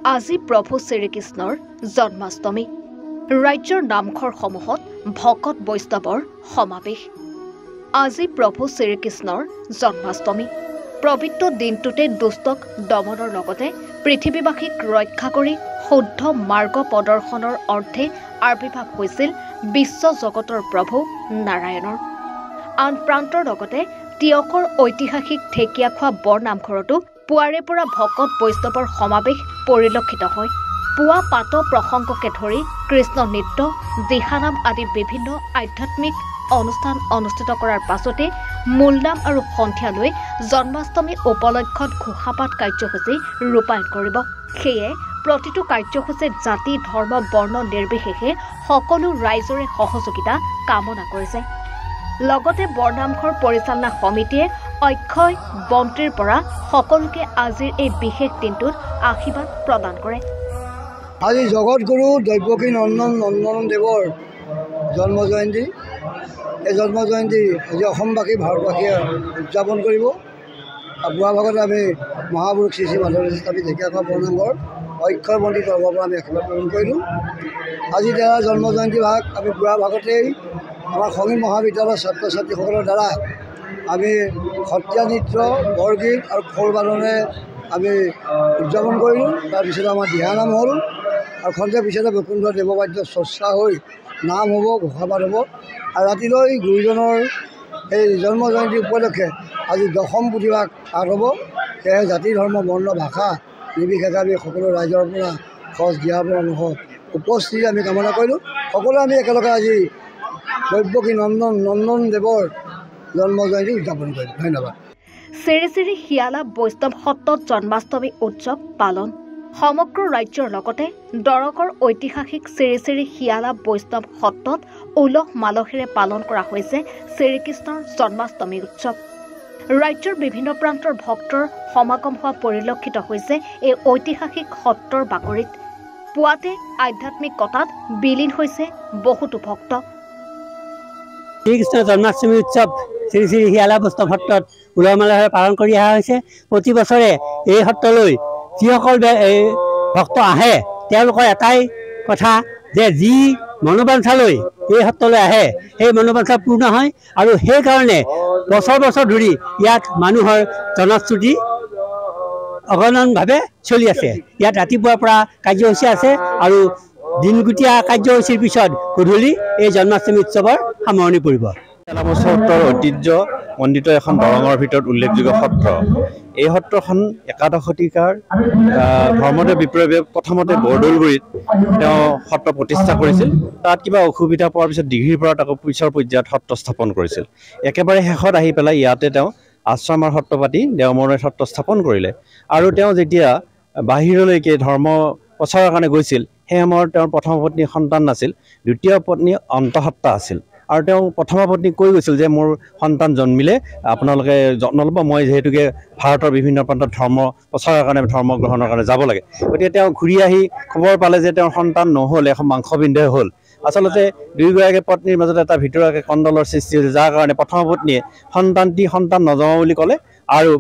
আজি প্ৰভু শ্ৰীকৃষ্ণৰ জন্মাষ্টমী ৰাজ্যৰ নামঘৰসমূহত ভকত বৈষ্ণৱৰ সমাৱেশ আজি প্ৰভু শ্ৰীকৃষ্ণৰ জন্মাষ্টমী পবিত্ৰ দিনটোতে দুষ্টক দমনৰ লগতে পৃথিৱীবাসীক ৰক্ষা কৰি শুদ্ধ মাৰ্গ প্ৰদৰ্শনৰ অৰ্থে আবিৰ্ভাৱ হৈছিল বিশ্ব জগতৰ প্ৰভু নাৰায়ণৰ আন প্ৰান্তৰ লগতে তিয়কৰ ঐতিহাসিক ঢেকীয়াখোৱা বৰ নামঘৰতো পুৱাৰে পৰা ভকত বৈষ্ণৱৰ সমাৱেশ পৰিলক্ষিত হয় পুৱা পাত প্ৰসংগকে ধৰি কৃষ্ণ নৃত্য দিহানাম আদি বিভিন্ন আধ্যাত্মিক অনুষ্ঠান অনুষ্ঠিত কৰাৰ পাছতে মূলনাম আৰু সন্ধিয়ালৈ জন্মাষ্টমী উপলক্ষত ঘোষাপাত কাৰ্যসূচী ৰূপায়ণ কৰিব সেয়ে প্ৰতিটো কাৰ্যসূচীত জাতি ধৰ্ম বৰ্ণ নিৰ্বিশেষে সকলো ৰাইজৰে সহযোগিতা কামনা কৰিছে লগতে বৰনামঘৰ পৰিচালনা সমিতিয়ে অক্ষয় বন্তিৰ পৰা সকলোকে আজিৰ এই বিশেষ দিনটোত আশীৰ্বাদ প্ৰদান কৰে আজি জগতগুৰু দৈৱকী নন্দন দেৱৰ জন্ম জয়ন্তী এই জন্ম জয়ন্তী আজি অসমবাসী ভাৰতবাসীয়ে উদযাপন কৰিব পুৱা ভাগত আমি মহাপুৰুষ শ্ৰী শ্ৰী মাধৱ আমি ঢেকীয়াখোৱা বৰনামঘৰ অক্ষয় বন্তি তৰফৰ পৰা আমি আশীৰ্বাদ প্ৰদান কৰিলোঁ আজি তেওঁৰ জন্ম জয়ন্তী ভাগ আমি পুৱা ভাগতেই আমাৰ সংগীত মহাবিদ্যালয়ৰ ছাত্ৰ ছাত্ৰীসকলৰ দ্বাৰা আমি সত্ৰীয়া নৃত্য বৰগীত আৰু খোল বাদনে আমি উদযাপন কৰিলোঁ তাৰপিছত আমাৰ দিহানাম হ'ল আৰু খন্তেক পিছতে বৈকুণ্ঠ দেৱবাদ্য চৰ্চা হৈ নাম হ'ব ঘোষাপাত হ'ব আৰু ৰাতিলৈ গুৰুজনৰ এই জন্ম জয়ন্তী উপলক্ষে আজি দশম পুথিভাগ পাঠ হ'ব সেয়েহে জাতি ধৰ্ম বৰ্ণ ভাষা নিৰ্বিশেষে আমি সকলো ৰাইজৰ পৰা সজ দিয়াৰ পৰামৰ্শ উপস্থিতি আমি কামনা কৰিলোঁ সকলোৱে আমি একেলগে আজি দৈৱকী নন্দন দেৱৰ জন্ম জয়ন্তী উদযাপন কৰিম ধন্যবাদ শ্ৰী শ্ৰী শিয়ালা বৈষ্ণৱ সত্ৰত জন্মাষ্টমী উৎসৱ পালন সমগ্ৰ ৰাজ্যৰ লগতে দৰঙৰ ঐতিহাসিক শ্ৰী শ্ৰী শিয়ালা বৈষ্ণৱ সত্ৰত উলহ মালহেৰে পালন কৰা হৈছে শ্ৰীকৃষ্ণৰ জন্মাষ্টমী উৎসৱ ৰাজ্যৰ বিভিন্ন প্ৰান্তৰ ভক্তৰ সমাগম হোৱা পৰিলক্ষিত হৈছে এই ঐতিহাসিক সত্ৰৰ বাকৰিত পুৱাতে আধ্যাত্মিকতাত বিলীন হৈছে বহুতো ভক্ত শ্ৰীকৃষ্ণৰ জন্মাষ্টমী উৎসৱ শ্ৰী শ্ৰী শিয়ালা বৈষ্ণৱ সত্ৰত উলহ মালহেৰে পালন কৰি অহা হৈছে প্ৰতি বছৰে এই সত্ৰলৈ যিসকল ভক্ত আহে তেওঁলোকৰ এটাই কথা যে যি মনোবাঞ্ছালৈ এই সত্ৰলৈ আহে সেই মনোবাঞ্ছা পূৰ্ণ হয় আৰু সেইকাৰণে বছৰ বছৰ ধৰি ইয়াত মানুহৰ জনশ্ৰুতি অগণনভাৱে চলি আছে ইয়াত ৰাতিপুৱাৰ পৰা কাৰ্যসূচী আছে আৰু দিনগুটীয়া কাৰ্যসূচীৰ পিছত গধূলি এই জন্মাষ্টমী উৎসৱৰ সামৰণি পৰিব সত্ৰৰ ঐতিহ্য মণ্ডিত এখন দৰঙৰ ভিতৰত উল্লেখযোগ্য সত্ৰ এই সত্ৰখন একাদশ শতিকাৰ ধৰ্মদেৱ বিপ্লৱীয়ে প্ৰথমতে বৰদৌলগুৰিত তেওঁ সত্ৰ প্ৰতিষ্ঠা কৰিছিল তাত কিবা অসুবিধা পোৱাৰ পিছত দিঘিৰ পৰা তাকো পিছৰ পৰ্যায়ত সত্ৰ স্থাপন কৰিছিল একেবাৰে শেষত আহি পেলাই ইয়াতে তেওঁ আশ্ৰমৰ সত্ৰ পাতি দেওমৰলৈ সত্ৰ স্থাপন কৰিলে আৰু তেওঁ যেতিয়া বাহিৰলৈকে ধৰ্ম প্ৰচাৰৰ কাৰণে গৈছিল সেই সময়ত তেওঁৰ প্ৰথম পত্নীৰ সন্তান নাছিল দ্বিতীয় পত্নী অন্তঃসত্ত্বা আছিল আৰু তেওঁ প্ৰথম পত্নীক কৈ গৈছিল যে মোৰ সন্তান জন্মিলে আপোনালোকে যত্ন ল'ব মই যিহেতুকে ভাৰতৰ বিভিন্ন প্ৰান্তত ধৰ্ম প্ৰচাৰৰ কাৰণে ধৰ্ম গ্ৰহণৰ কাৰণে যাব লাগে গতিকে তেওঁ ঘূৰি আহি খবৰ পালে যে তেওঁৰ সন্তান নহ'ল এখন মাংসবিন্দুহে হ'ল আচলতে দুয়োগৰাকী পত্নীৰ মাজত এটা ভিতৰুৱাকৈ কণ্ডলৰ সৃষ্টি হৈছে যাৰ কাৰণে প্ৰথম পত্নীয়ে সন্তান নজমা বুলি ক'লে আৰু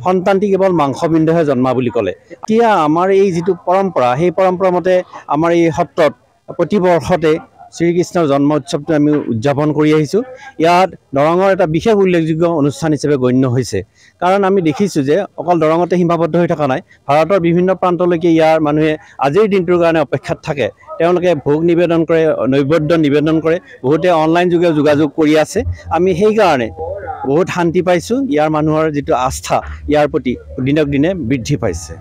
সন্তানটি কেৱল মাংসবিন্দুহে জন্মা বুলি ক'লে এতিয়া আমাৰ এই যিটো পৰম্পৰা সেই পৰম্পৰা মতে আমাৰ এই সত্ৰত প্ৰতি বৰ্ষতে শ্ৰীকৃষ্ণৰ জন্ম উৎসৱটো আমি উদযাপন কৰি আহিছোঁ ইয়াত দৰঙৰ এটা বিশেষ উল্লেখযোগ্য অনুষ্ঠান হিচাপে গণ্য হৈছে কাৰণ আমি দেখিছোঁ যে অকল দৰঙতে সীমাবদ্ধ হৈ থকা নাই ভাৰতৰ বিভিন্ন প্ৰান্তলৈকে ইয়াৰ মানুহে আজিৰ দিনটোৰ কাৰণে অপেক্ষাত থাকে তেওঁলোকে ভোগ নিবেদন কৰে নৈবেদ্য নিবেদন কৰে বহুতে অনলাইন যোগে যোগাযোগ কৰি আছে আমি সেইকাৰণে বহুত শান্তি পাইছোঁ ইয়াৰ মানুহৰ যিটো আস্থা ইয়াৰ প্ৰতি দিনক দিনে বৃদ্ধি পাইছে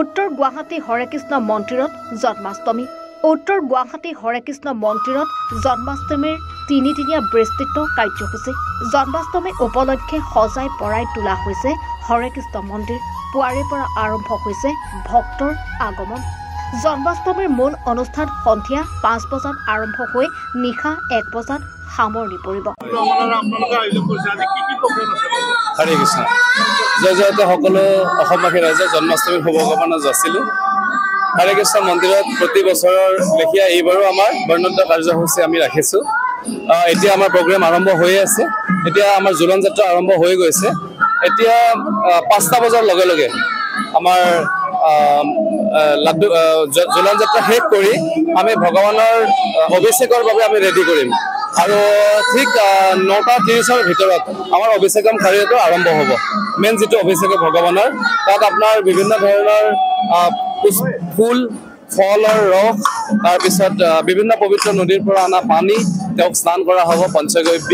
উত্তৰ গুৱাহাটী হৰেকৃষ্ণ মন্দিৰত জন্মাষ্টমী উত্তৰ গুৱাহাটী হৰেকৃষ্ণ মন্দিৰত জন্মাষ্টমীৰ তিনিদিনীয়া বিস্তৃত কাৰ্যসূচী জন্মাষ্টমী উপলক্ষে সজাই পৰাই তোলা হৈছে হৰেকৃষ্ণ মন্দিৰ পুৱাৰে পৰা আৰম্ভ হৈছে ভক্তৰ আগমন জন্মাষ্টমীৰ মূল অনুষ্ঠান সন্ধিয়া 5 বজাত আৰম্ভ হৈ নিশা 1 বজাত সামৰণি পৰিব হৰে কৃষ্ণ জয় জয়তে সকলো অসমবাসী ৰাইজে জন্মাষ্টমীৰ শুভকামনা যাচিলোঁ হৰে কৃষ্ণ মন্দিৰত প্ৰতি বছৰৰ লেখীয়া এইবাৰো আমাৰ বৰ্ণাঢ্য কাৰ্যসূচী আমি ৰাখিছোঁ এতিয়া আমাৰ প্ৰগ্ৰেম আৰম্ভ হৈ আছে এতিয়া আমাৰ জোলন যাত্ৰা আৰম্ভ হৈ গৈছে এতিয়া 5টা বজাৰ লগে লগে আমাৰ লাড্ডু জোলান যাত্ৰা শেষ কৰি আমি ভগৱানৰ অভিষেকৰ বাবে আমি ৰেডি কৰিম আৰু ঠিক 9:30 ভিতৰত আমাৰ অভিষেকম কাৰ্যটো আৰম্ভ হ'ব। মেইন যিটো অভিষেক ভগৱানৰ তাত আপোনাৰ বিভিন্ন ধৰণৰ ফুল ফলৰ ৰস তাৰপিছত বিভিন্ন পবিত্ৰ নদীৰ পৰা অনা পানী তেওঁক স্নান কৰা হ'ব পঞ্চগব্য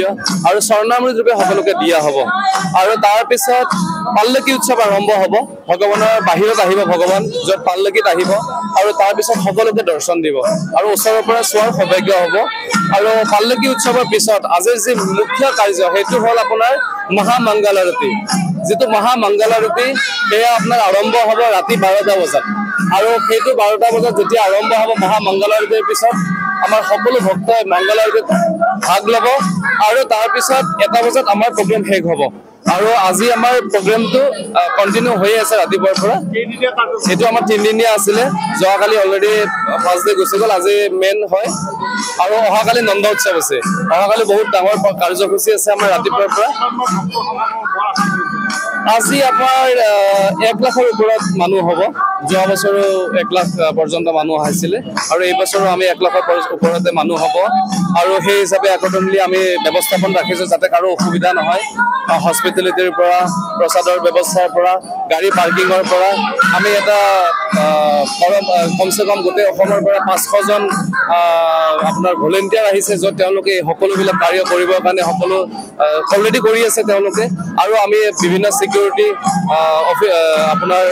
আৰু স্বৰ্ণামৃত ৰূপে সকলোকে দিয়া হ'ব আৰু তাৰপিছত পাল্লকি উৎসৱ আৰম্ভ হ'ব। ভগৱানৰ বাহিৰত আহিব ভগৱান য'ত পাল্লকিত আহিব আৰু তাৰপিছত সকলোকে দৰ্শন দিব আৰু ওচৰৰ পৰা চোৱাৰ সৌভাগ্য হ'ব আৰু পাল্লকি উৎসৱৰ পিছত আজিৰ যি মুখ্য কাৰ্য সেইটো হ'ল আপোনাৰ মহামংগলাৰতি। যিটো মহামংগলাৰতি সেয়া আপোনাৰ আৰম্ভ হ'ব ৰাতি 12টা বজাত আৰু সেইটো 12টা বজাত যেতিয়া আৰম্ভ হ'ব মহামংগলাৰতিৰ পিছত আমাৰ সকলো ভক্তই মংগলাৰতিত ভাগ ল'ব আৰু তাৰপিছত 1টা বজাত আমাৰ প্ৰগ্ৰেম শেষ হ'ব আৰু আজি আমাৰ প্ৰগ্ৰেমটো কণ্টিনিউ হৈ আছে ৰাতিপুৱাৰ পৰা। সেইটো আমাৰ 3দিনীয়া আছিলে, যোৱাকালি অলৰেডি 5 ডে গুচি গ'ল, আজি মেইন হয় আৰু অহাকালি নন্দ উৎসৱ আছে। অহাকালি বহুত ডাঙৰ কাৰ্যসূচী আছে আমাৰ ৰাতিপুৱাৰ পৰা। আজি আমাৰ 1 লাখৰ ওপৰত মানুহ হ'ব। যোৱা বছৰো 1 লাখ পৰ্যন্ত মানুহ আহিছিলে আৰু এই বছৰো আমি 1 লাখৰ ওপৰতে মানুহ হ'ব আৰু সেই হিচাপে একদমলি আমি ব্যৱস্থাপন ৰাখিছোঁ যাতে কাৰো অসুবিধা নহয়। হস্পিটেলিটিৰ পৰা প্ৰসাদৰ ব্যৱস্থাৰ পৰা গাড়ী পাৰ্কিঙৰ পৰা আমি এটা কমচে কম গোটেই অসমৰ পৰা 500জন আপোনাৰ ভলেণ্টিয়াৰ আহিছে য'ত তেওঁলোকে সকলোবিলাক কাৰ্য কৰিবৰ কাৰণে সকলো অলৰেডি কৰি আছে তেওঁলোকে আৰু আমি বিভিন্ন চিকিউৰিটি আপোনাৰ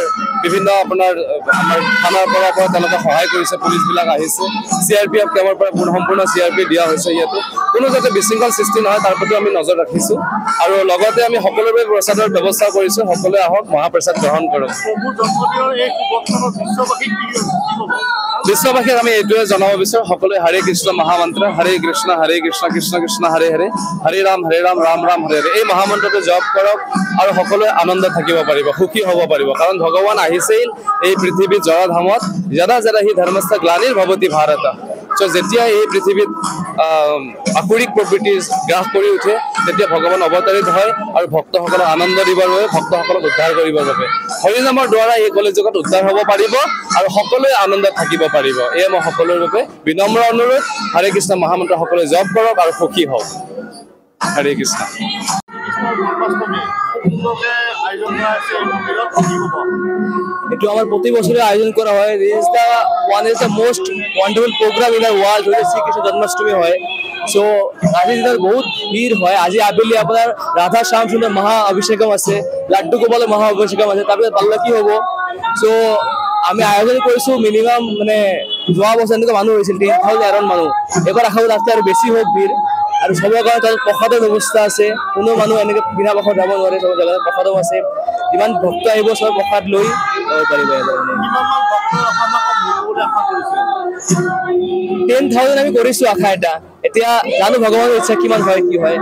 বিভিন্ন আপোনাৰ আমাৰ থানাৰ পৰা তেওঁলোকে সহায় কৰিছে, পুলিচবিলাক আহিছে, CRPF কেম্পৰ পৰা সম্পূৰ্ণ CRP দিয়া হৈছে। ইয়াতে কোনো যাতে বিশৃংখল সৃষ্টি নহয় তাৰ প্ৰতি আমি নজৰ ৰাখিছোঁ আৰু লগতে আমি সকলোৰে প্ৰসাদৰ ব্যৱস্থা কৰিছোঁ। সকলোৱে আহক মহাপ্ৰসাদ গ্ৰহণ কৰক। বিশ্ববাসীক আমি এইটোৱে জনাব বিচাৰোঁ সকলোৱে হৰে কৃষ্ণ মহামন্ত্ৰ হৰে কৃষ্ণ কৃষ্ণ কৃষ্ণ হৰে হৰে হৰে ৰাম ৰাম ৰাম হৰে হৰে এই মহামন্ত্ৰটো জপ কৰক আৰু সকলোৱে আনন্দ থাকিব পাৰিব, সুখী হ'ব পাৰিব। কাৰণ ভগৱান আহিছিল এই পৃথিৱীত জৰাধামত যদা যদা হি ধৰ্মস্থ গ্লানিৰ ভৱতি ভাৰত। যেতিয়া এই পৃথিৱীত আসুৰিক প্ৰবৃত্তি গ্ৰাস কৰি উঠে তেতিয়া ভগৱান অৱতাৰিত হয় আৰু ভক্তসকলক আনন্দ দিবৰ বাবে, ভক্তসকলক উদ্ধাৰ কৰিবৰ বাবে হৰিনামৰ দ্বাৰা এই কলিযুগত উদ্ধাৰ হ'ব পাৰিব আৰু সকলোৱে আনন্দত থাকিব পাৰিব। এয়ে মই সকলোৰে বাবে বিনম্ৰ অনুৰোধ। হৰে কৃষ্ণ মহামন্ত্ৰ সকলোৱে জপ কৰক আৰু সুখী হওক। হৰে কৃষ্ণ। এইটো আমাৰ প্ৰতি বছৰে আয়োজন কৰা হয়। This is the most wonderful programme in the world য'ত শ্ৰীকৃষ্ণ জন্মাষ্টমী হয়। চ' আজি দিনত বহুত ভিৰ হয়। আজি আবেলি আপোনাৰ ৰাধা শ্যাম সুন্দৰ মহা অভিষেকম আছে, লাড্ডু গোপালৰ মহা অভিষেকম আছে, তাৰপিছত পাল্লকি হ'ব। চ' আমি আয়োজন কৰিছোঁ মিনিমাম মানে যোৱা বছৰ এনেকুৱা মানুহ হৈছিল 10,000 এৰাউণ্ড মানুহ। এবাৰ আশা কৰোঁ তাতকৈ আৰু বেছি হওক ভিৰ আৰু চবৰ কাৰণে তাত প্ৰসাদৰ ব্যৱস্থা আছে। কোনো মানুহ এনেকৈ বিনা প্ৰসাদ যাব নোৱাৰে, চবৰ জেগাত প্ৰসাদো আছে। যিমান ভক্ত আহিব চব প্ৰসাদ লৈ যাব পাৰিব। 10,000 আমি কৰিছোঁ আশা এটা। এতিয়া জানো ভগৱানৰ ইচ্ছা কিমান হয় কি হয়।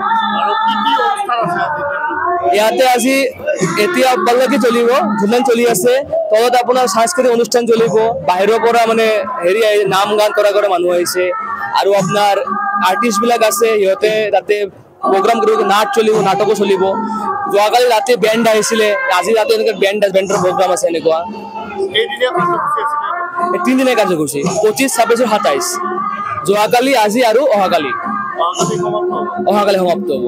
ইয়াতে আজি এতিয়া পাল্লকি চলিব, ঝুলন চলি আছে, তলত আপোনাৰ সাংস্কৃতিক অনুষ্ঠান চলিব। বাহিৰৰ পৰা মানে নাম গান কৰা মানুহ আহিছে আৰু আপোনাৰ আৰ্টিষ্টবিলাক আছে, সিহঁতে তাতে প্ৰগ্ৰাম কৰিব, নাট চলিব, নাটকো চলিব। যোৱাকালি ৰাতি বেণ্ড আহিছিলে, আজি ৰাতি এনেকৈ বেণ্ডৰ প্ৰগ্ৰাম আছে। এনেকুৱা 3দিনীয়া কাৰ্যসূচী 25, 26, 27 যোৱাকালি, আজি আৰু অহাকালি সমাপ্ত হ'ব।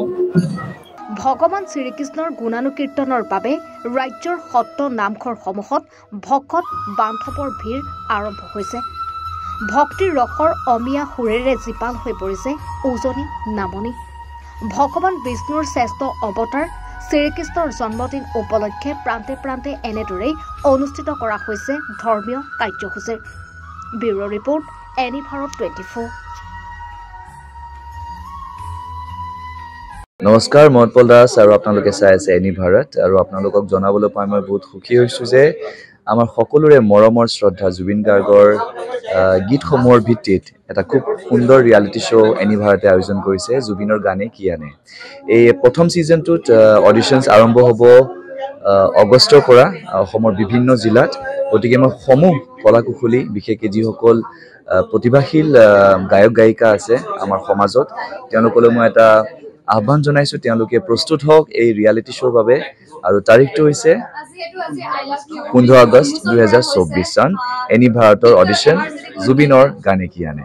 ভগৱান শ্ৰীকৃষ্ণৰ গুণানুকীৰ্তনৰ বাবে ৰাজ্যৰ সত্ৰ নামঘৰসমূহত ভকত বান্ধৱৰ ভিৰ আৰম্ভ হৈছে। ভক্তিৰ ৰসৰ অমিয়া সুৰেৰে জীপাল হৈ পৰিছে উজনি নামনি। ভগৱান বিষ্ণুৰ শ্ৰেষ্ঠ অৱতাৰ শ্ৰীকৃষ্ণৰ জন্মদিন উপলক্ষে প্ৰান্তে প্ৰান্তে এনেদৰেই অনুষ্ঠিত কৰা হৈছে ধৰ্মীয় কাৰ্যসূচী। Bureau report, any Bharat 24। নমস্কাৰ, মই উৎপল দাস আৰু আপোনালোকে চাই আছে এনি ভাৰত। আৰু আপোনালোকক জনাবলৈ পাই মই বহুত সুখী হৈছোঁ যে আমাৰ সকলোৰে মৰমৰ শ্ৰদ্ধা জুবিন গাৰ্গৰ গীতসমূহৰ ভিত্তিত এটা খুব সুন্দৰ ৰিয়েলিটি শ্ব' এনি ভাৰতে আয়োজন কৰিছে, জুবিনৰ গানে কি আনে। এই প্ৰথম ছিজনটোত অডিশ্যনছ আৰম্ভ হ'ব আগষ্টৰ পৰা অসমৰ বিভিন্ন জিলাত। গতিকে মই সমূহ কলা কুশলী, বিশেষকৈ যিসকল প্ৰতিভাশীল গায়ক গায়িকা আছে আমাৰ সমাজত, তেওঁলোকলৈ মই এটা আহ্বান জনাইছোঁ তেওঁলোকে প্ৰস্তুত হওক এই ৰিয়েলিটি শ্ব'ৰ বাবে। আৰু তাৰিখটো হৈছে 15 আগষ্ট 2024 চন এনি ভাৰতৰ অডিশ্যন জুবিনৰ গানে কি আনে।